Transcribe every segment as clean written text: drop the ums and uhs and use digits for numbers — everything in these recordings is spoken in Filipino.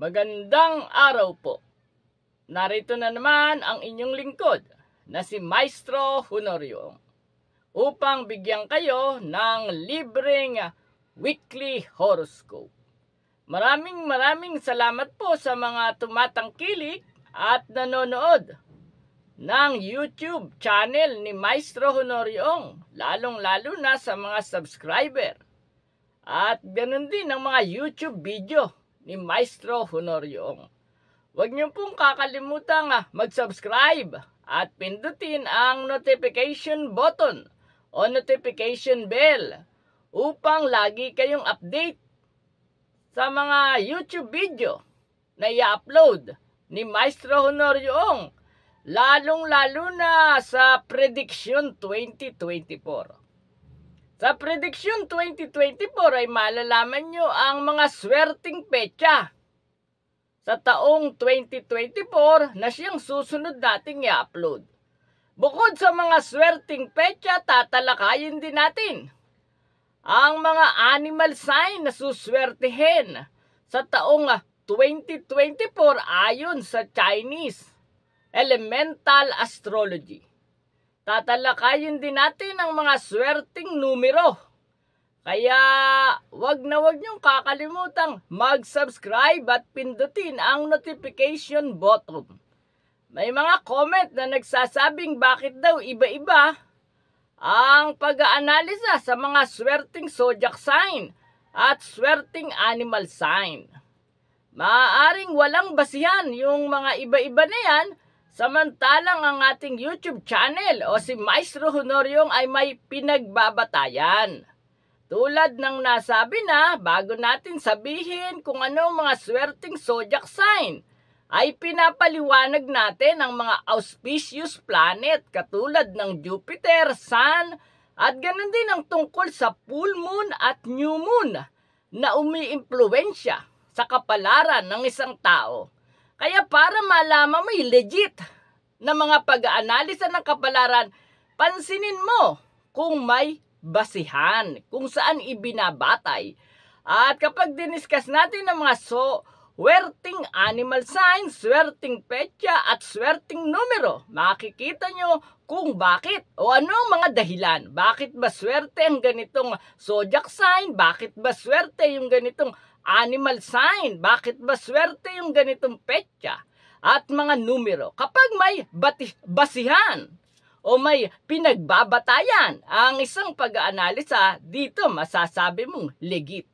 Magandang araw po. Narito na naman ang inyong lingkod na si Maestro Honorio upang bigyan kayo ng libreng weekly horoscope. Maraming salamat po sa mga tumatangkilik at nanonood ng YouTube channel ni Maestro Honorio, lalong-lalo na sa mga subscriber. At ganun din ang mga YouTube video ni Maestro Honorio. Huwag niyo pong kakalimutan mag-subscribe at pindutin ang notification button o notification bell upang lagi kayong update sa mga YouTube video na i-upload ni Maestro Honorio, lalong-lalo na sa Prediction 2024. Sa Prediction 2024 ay malalaman nyo ang mga swerteng petsa sa taong 2024 na siyang susunod nating i-upload. Bukod sa mga swerteng petsa, tatalakayin din natin ang mga animal sign na suswertehin sa taong 2024 ayon sa Chinese Elemental Astrology. Tatalakayin din natin ang mga swerteng numero. Kaya wag niyong kakalimutang mag-subscribe at pindutin ang notification button. May mga comment na nagsasabing bakit daw iba-iba ang pag-aanalisa sa mga swerteng zodiac sign at swerteng animal sign. Maaaring walang basihan yung mga iba-iba na yan, samantalang ang ating YouTube channel o si Maestro Honorio ay may pinagbabatayan. Tulad ng nasabi na, bago natin sabihin kung ano mga swerteng zodiac sign, ay pinapaliwanag natin ang mga auspicious planet katulad ng Jupiter, Sun, at ganun din ang tungkol sa full moon at new moon na umiimpluwensya sa kapalaran ng isang tao. Kaya para malaman mo legit na mga pag-aanalisa ng kapalaran, pansinin mo kung may basihan, kung saan ibinabatay. At kapag diniskas natin ang mga swerteng animal signs, swerteng petsa at swerteng numero, makikita nyo kung bakit o ano ang mga dahilan. Bakit ba swerte ang ganitong zodiac sign? Bakit ba swerte yung ganitong animal sign? Bakit ba swerte yung ganitong petsa at mga numero? Kapag may basihan o may pinagbabatayan ang isang pag-aanalisa, dito masasabi mong legit.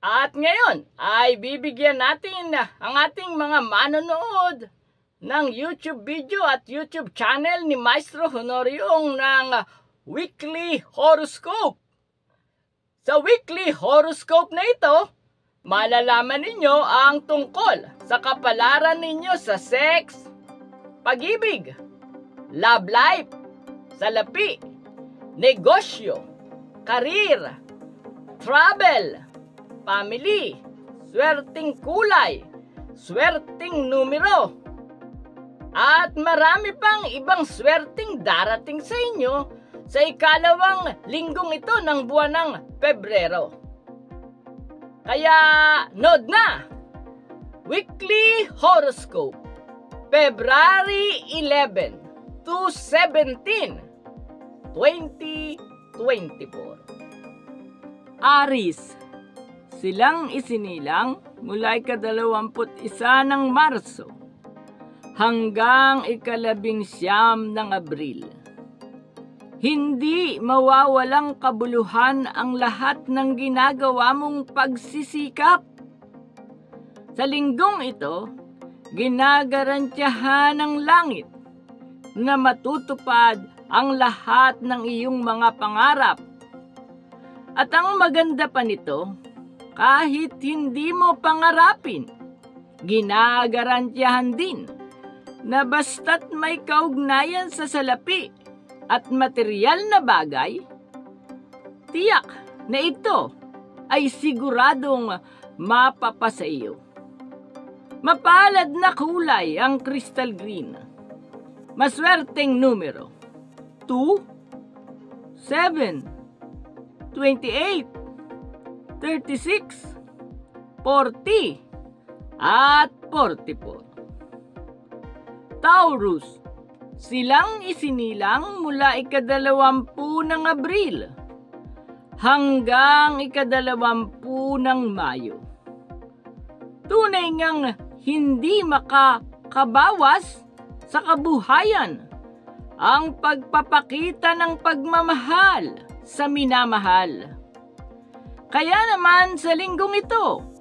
At ngayon ay bibigyan natin ang ating mga manonood ng YouTube video at YouTube channel ni Maestro Honorio ng weekly horoscope. Sa weekly horoscope na ito, malalaman ninyo ang tungkol sa kapalaran ninyo sa sex, pag-ibig, love life, salapi, negosyo, karir, travel, family, swerteng kulay, swerteng numero, at marami pang ibang swerteng darating sa inyo sa ikalawang linggong ito ng buwan ng Pebrero. Kaya nood na! Weekly Horoscope, February 11 to 17, 2024. Aries, silang isinilang mula ika-21 ng Marso hanggang ika-19 ng Abril. Hindi mawawalang kabuluhan ang lahat ng ginagawa mong pagsisikap. Sa linggong ito, ginagarantiyahan ng langit na matutupad ang lahat ng iyong mga pangarap. At ang maganda pa nito, kahit hindi mo pangarapin, ginagarantiyahan din na basta't may kaugnayan sa salapi at material na bagay, tiyak na ito ay siguradong mapapasa iyo. Mapalad na kulay ang crystal green. Maswerteng numero 2, 7, 28, 36, 40, at 44. Taurus, silang isinilang mula ika-20 ng Abril hanggang ika-20 ng Mayo. Tunay ngang hindi makakabawas sa kabuhayan ang pagpapakita ng pagmamahal sa minamahal. Kaya naman sa linggong ito,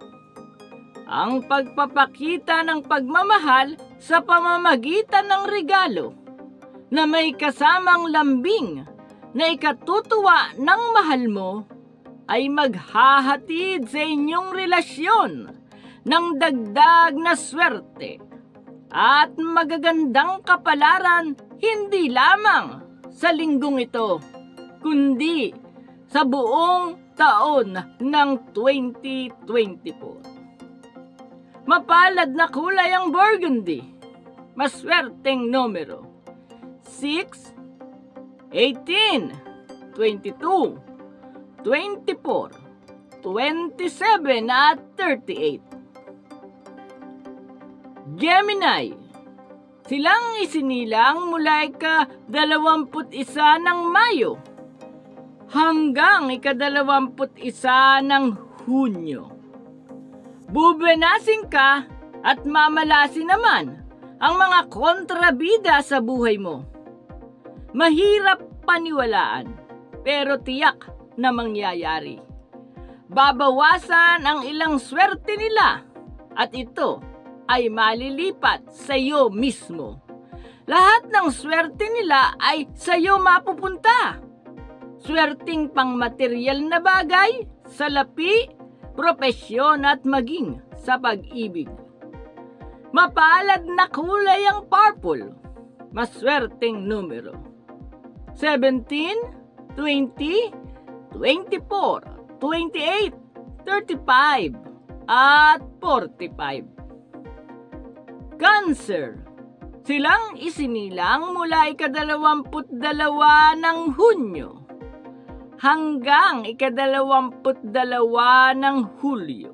ang pagpapakita ng pagmamahal sa pamamagitan ng regalo na may kasamang lambing na ikatutuwa ng mahal mo ay maghahatid sa inyong relasyon ng dagdag na swerte at magagandang kapalaran hindi lamang sa linggong ito, kundi sa buong taon ng 2024. Mapalad na kulay ang burgundy, maswerteng numero 6, 18, 22, 24, 27 at 38. Gemini, silang isinilang mula ika-21 ng Mayo hanggang ika-21 ng Hunyo. Bubenasin ka at mamalasin naman ang mga kontrabida sa buhay mo. Mahirap paniwalaan, pero tiyak na mangyayari. Babawasan ang ilang swerte nila at ito ay malilipat sa iyo mismo. Lahat ng swerte nila ay sa iyo mapupunta. Swerting pangmaterial na bagay, salapi, propesyon at maging sa pag-ibig. Mapalad na kulay ang purple, maswerteng numero 17, 20, 24, 28, 35 at 45. Cancer, silang isinilang mula ika-22 ng Hunyo hanggang ika-22 ng Hulyo.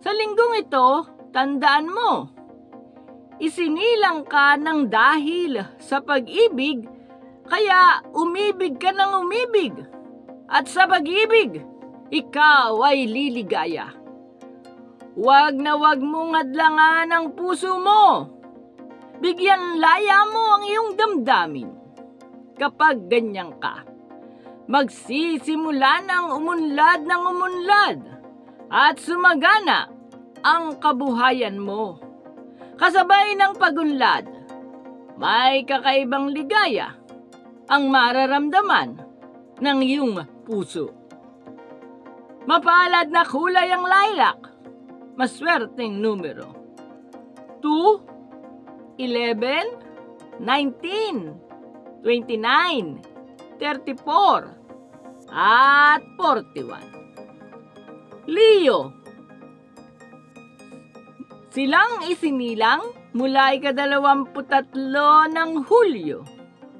Sa linggong ito, tandaan mo, isinilang ka ng dahil sa pag-ibig, kaya umibig ka ng umibig. At sa pag-ibig, ikaw ay liligaya. Huwag na huwag mong adlangan ang puso mo. Bigyan laya mo ang iyong damdamin. Kapag ganyan ka, magsisimula ng umunlad at sumagana ang kabuhayan mo. Kasabay ng pagunlad, may kakaibang ligaya ang mararamdaman ng iyong puso. Mapalad na kulay ang lilac, maswerteng numero 2, 11, 19, 29, 34 at 41. Leo, silang isinilang mula ika-23 ng Hulyo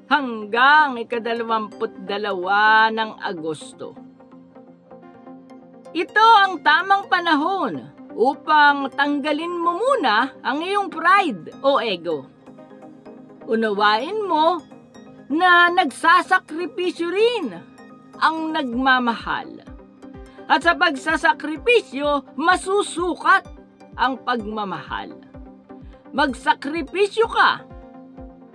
hanggang ika-22 ng Agosto. Ito ang tamang panahon upang tanggalin mo muna ang iyong pride o ego. Unawain mo na nagsasakripisyo rin ang nagmamahal. At sa pagsasakripisyo, masusukat ang pagmamahal. Magsakripisyo ka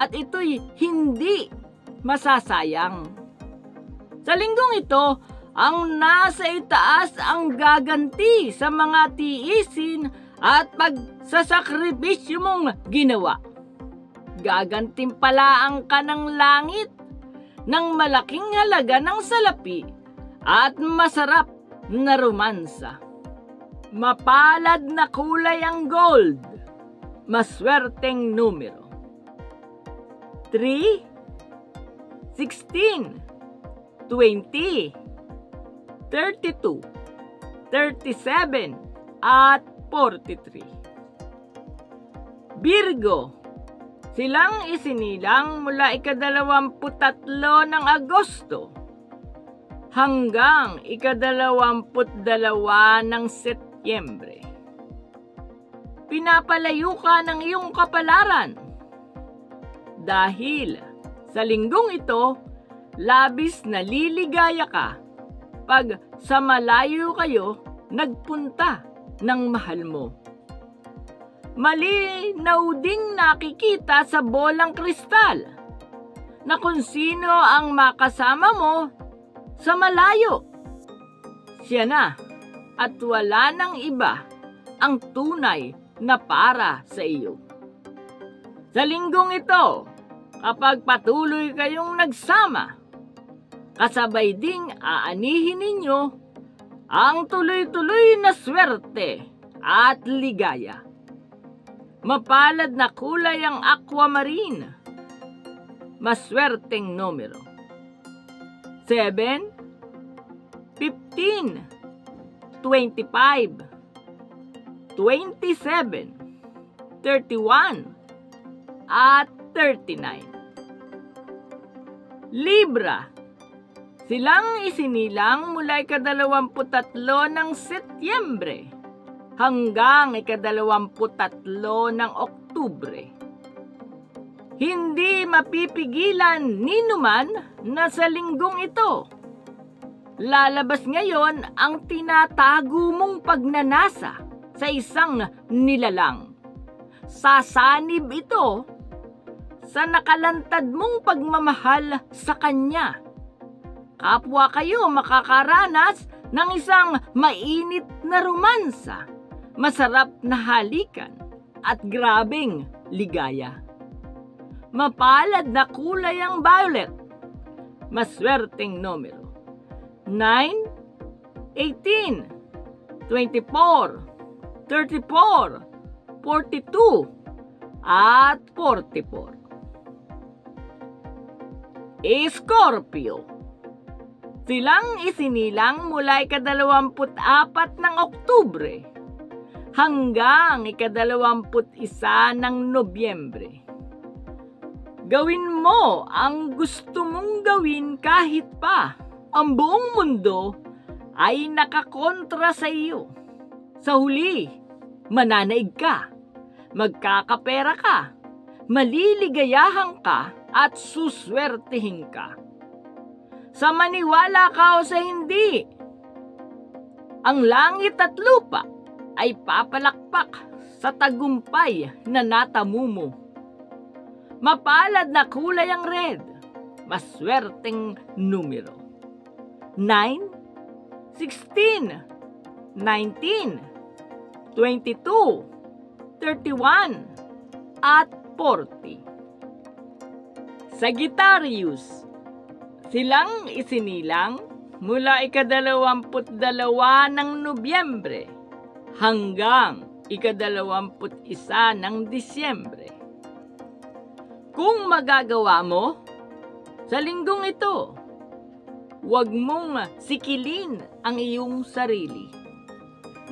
at ito'y hindi masasayang. Sa linggong ito, ang nasa itaas ang gaganti sa mga tiisin at pagsasakripisyo mong ginawa. Gagantimpalaan ka ng langit ng malaking halaga ng salapi at masarap na romansa. Mapalad na kulay ang gold, maswerteng numero 3, 16, 20, 32, 37 at 43. Virgo, silang isinilang mula ika-23 ng Agosto hanggang ika-22 ng Setyembre. pinapalayo ka ng iyong kapalaran. Dahil sa linggong ito, labis na liligaya ka pag sa malayo kayo nagpunta ng mahal mo. Malinaw ding nakikita sa bolang kristal na kung sino ang makasama mo sa malayo. Siya na at wala nang iba ang tunay na para sa iyo. Sa linggong ito, kapag patuloy kayong nagsama, kasabay ding aanihin ninyo ang tuloy-tuloy na swerte at ligaya. Mapalad na kulay ang aquamarine. Maswerteng numero. 7, 15, 25, 27, 31, at 39. Libra. Silang isinilang mula ika-23 ng Setyembre hanggang ika-23 ng Oktubre. Hindi mapipigilan ni numan na sa linggong ito. Lalabas ngayon ang tinatago mong pagnanasa sa isang nilalang. Sasanib ito sa nakalantad mong pagmamahal sa kanya. Kapwa kayo makakaranas ng isang mainit na romansa, masarap na halikan, at grabeng ligaya. Mapalad na kulay ang violet. Maswerteng numero. 9, 18, 24, 34, 42, at 44. Scorpio. Silang isinilang mula ika-24 ng Oktubre hanggang ika-21 ng Nobyembre. Gawin mo ang gusto mong gawin kahit pa ang buong mundo ay nakakontra sa iyo. Sa huli, mananaig ka, magkakapera ka, maliligayahan ka at suswertehin ka. Sa maniwala ka o sa hindi, ang langit at lupa ay papalakpak sa tagumpay na natamo mo. Mapalad na kulay ang red. Maswerteng numero. 9, 16, 19, 22, 31, at 40. Sagittarius. Silang isinilang mula ika-22 ng Nobyembre hanggang ika-21 ng Disyembre. Kung magagawa mo, sa linggong ito, huwag mong sikilin ang iyong sarili.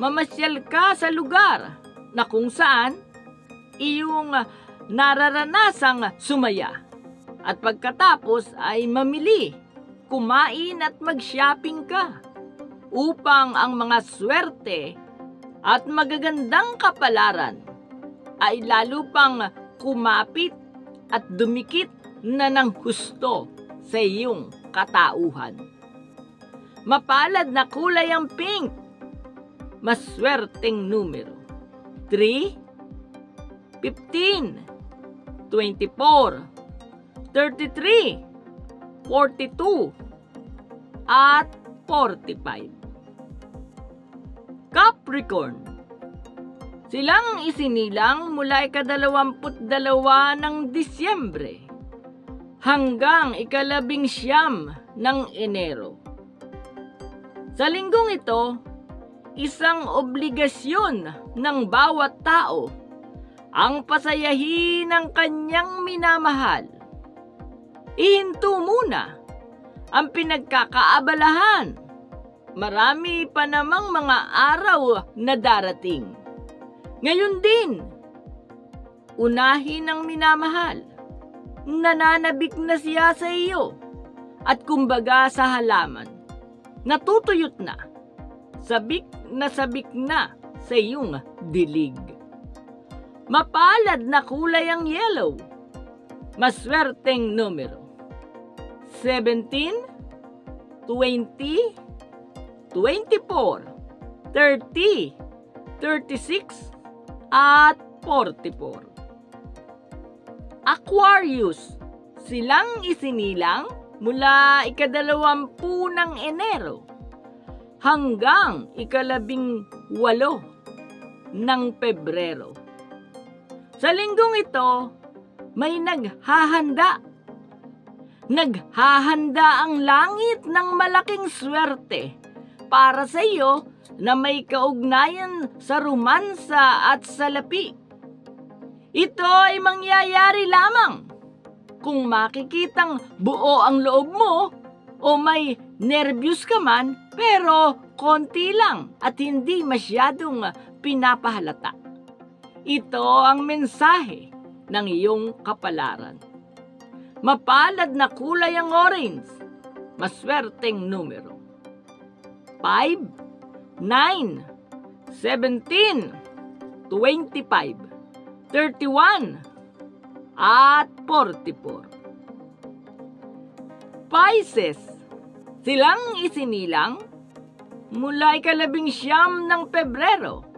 Mamasyal ka sa lugar na kung saan iyong nararanasang sumaya. At pagkatapos ay mamili, kumain at mag-shopping ka upang ang mga swerte at magagandang kapalaran ay lalo pang kumapit at dumikit na ng husto sa iyong katauhan. Mapalad na kulay ang pink. Maswerteng numero. 3, 15, 24, 33, 42, at 45. Capricorn. Silang isinilang mula ika-22 ng Disyembre hanggang ika-19 ng Enero. Sa linggong ito, isang obligasyon ng bawat tao ang pasayahin ng kanyang minamahal. Ihinto muna ang pinagkakaabalahan. Marami pa namang mga araw na darating. Ngayon din, unahin ang minamahal. Nananabik na siya sa iyo at kumbaga sa halaman. Natutuyot na, sabik na sa iyong dilig. Mapalad na kulay ang yellow. Maswerteng numero. 17, 20, 24, 30, 36, at 44. Aquarius, silang isinilang mula ika-20 ng Enero hanggang ika-18 ng Pebrero. Sa linggong ito, may naghahanda. Naghahanda ang langit ng malaking swerte para sa iyo na may kaugnayan sa romansa at salapi. Ito ay mangyayari lamang kung makikitang buo ang loob mo o may nervyos ka man pero konti lang at hindi masyadong pinapahalata. Ito ang mensahe ng iyong kapalaran. Mapalad na kulay ang orange. Maswerteng numero. 5, 9, 17, 25, 31, at 44. Pisces, silang isinilang mula ika-19 ng Pebrero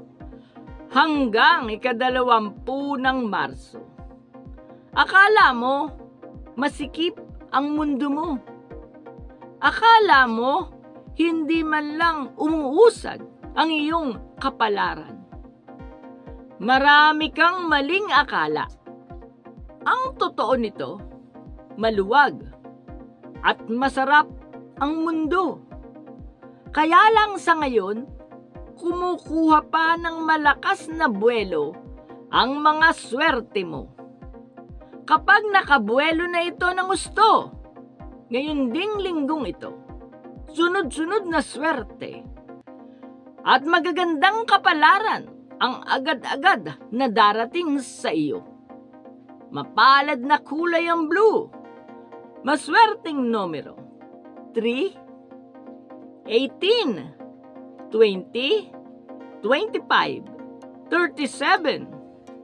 hanggang ika-20 ng Marso. Akala mo, masikip ang mundo mo. Akala mo, hindi man lang umuusad ang iyong kapalaran. Marami kang maling akala. Ang totoo nito, maluwag at masarap ang mundo. Kaya lang sa ngayon, kumukuha pa ng malakas na buwelo ang mga swerte mo. Kapag nakabuwelo na ito ng gusto, ngayon ding linggong ito, sunod-sunod na swerte at magagandang kapalaran ang agad-agad na darating sa iyo. Mapalad na kulay ang blue. Maswerteng numero. 3, 18, 20, 25, 37,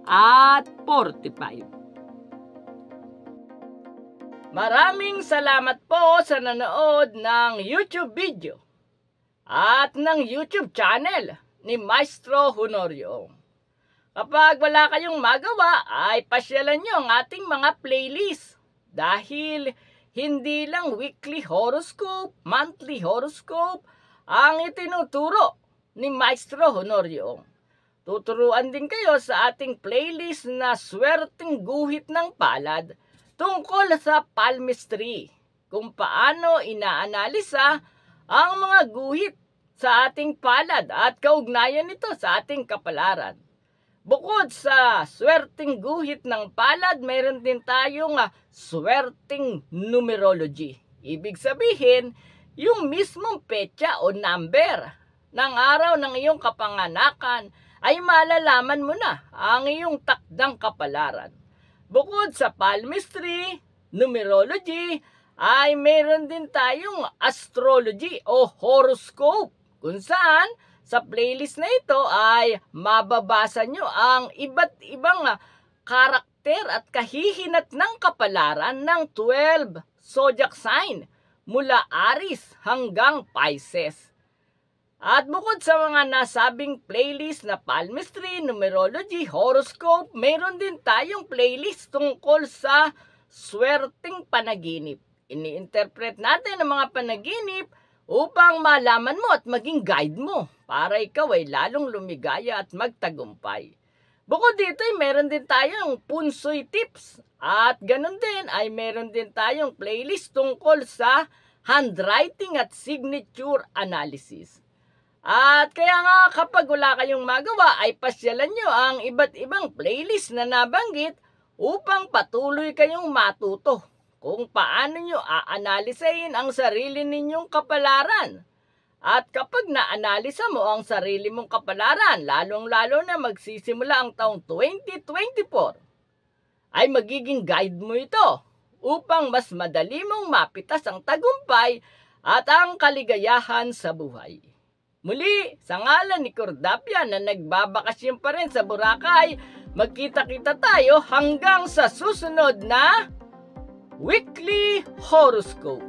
at 45. Maraming salamat po sa nanood ng YouTube video at ng YouTube channel ni Maestro Honorio. Kapag wala kayong magawa, ay pasyalan nyo ang ating mga playlist dahil hindi lang weekly horoscope, monthly horoscope ang itinuturo ni Maestro Honorio. Tuturuan din kayo sa ating playlist na Swerteng Guhit ng Palad tungkol sa palmistry, kung paano inaanalisa ang mga guhit sa ating palad at kaugnayan nito sa ating kapalaran. Bukod sa swerteng guhit ng palad, mayroon din tayong swerteng numerology. Ibig sabihin, yung mismong petsa o number ng araw ng iyong kapanganakan ay malalaman mo na ang iyong takdang kapalaran. Bukod sa palmistry, numerology, ay mayroon din tayong astrology o horoscope, kung saan sa playlist na ito ay mababasa nyo ang iba't ibang karakter at kahihinat ng kapalaran ng 12 zodiac sign mula Aries hanggang Pisces. At bukod sa mga nasabing playlist na palmistry, numerology, horoscope, mayroon din tayong playlist tungkol sa swerteng panaginip. Ini-interpret natin ang mga panaginip upang malaman mo at maging guide mo para ikaw ay lalong lumigaya at magtagumpay. Bukod dito ay meron din tayong punsoy tips at ganun din ay meron din tayong playlist tungkol sa handwriting at signature analysis. At kaya nga kapag wala kayong magawa ay pasyalan nyo ang iba't ibang playlist na nabanggit upang patuloy kayong matuto kung paano nyo aanalisahin ang sarili ninyong kapalaran. At kapag naanalisa mo ang sarili mong kapalaran, lalong-lalo na magsisimula ang taong 2024, ay magiging guide mo ito upang mas madali mong mapitas ang tagumpay at ang kaligayahan sa buhay. Muli, sa ngalan ni Cordapia na nagbabakasyon pa rin sa Boracay, Magkita-kita tayo hanggang sa susunod na Weekly Horoscope.